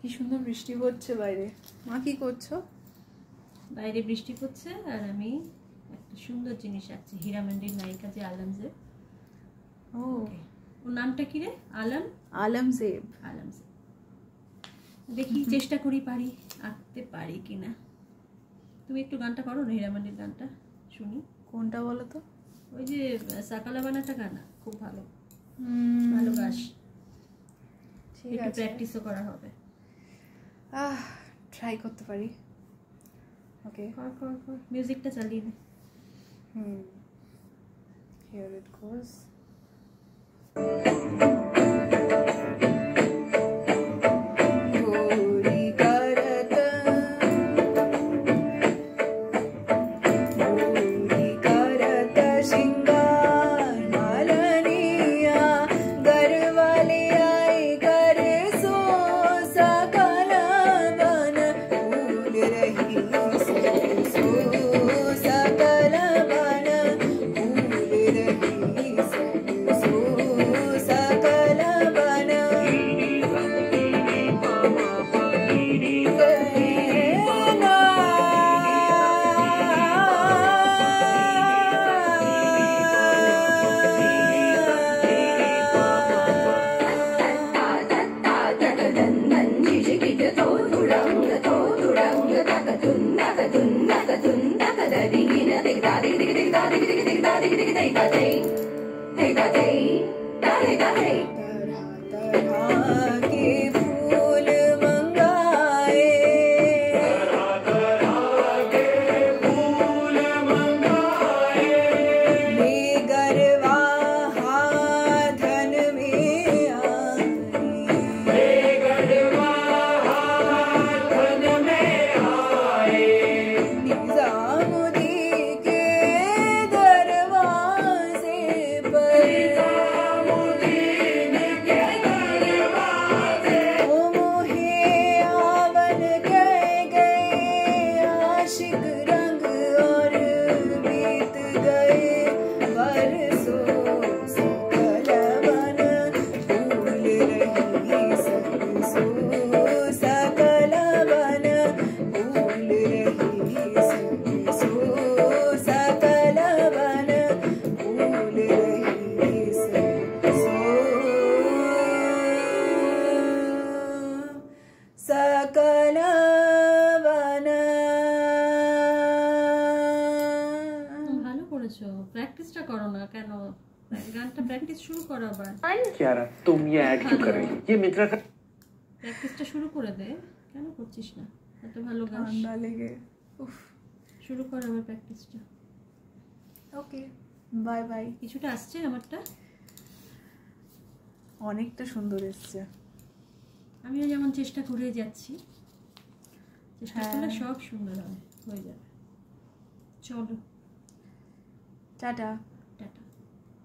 কি সুন্দর বৃষ্টি হচ্ছে বাইরে। মা কি করছো? বাইরে বৃষ্টি পড়ছে আর আমি একটা সুন্দর জিনিস আঁকছি। হীরামান্ডির নায়িকা যে আলমজেব। ও ওর নামটা কি রে? আলমজেব। আলমজেব। দেখি চেষ্টা করি পারি আঁকতে পারি কিনা। তুমি একটু গানটা করো না, হীরামান্ডির গানটা শুনি। কোনটা বলো তো? ওই যে সাকালা বানাটা গানা খুব ভালো, ভালো গাস। ঠিক আছে, প্র্যাকটিসও করা হবে। ট্রাই করতে পারি। ওকে, কর মিউজিকটা চালিয়ে নে। Here it goes. ভালো করেছো, প্র্যাকটিসটা করো না কেন? গানটা প্র্যাকটিস শুরু করো আবার। क्या रहा तुम ये ऐड क्यों कर रही हो? ये मित्रा का প্র্যাকটিসটা শুরু করে দে, কেন করছিস না? এত ভালো গান ঠান্ডা লেগে। শুরু কর আবার প্র্যাকটিসটা। ওকে, বাই বাই। কিছুটা আসছে আমারটা? অনেকটা সুন্দর এসছে। আমিও যেমন চেষ্টা করে যাচ্ছি, চেষ্টা করলে সব সুন্দর হয়ে যাবে। চলো, টাটা।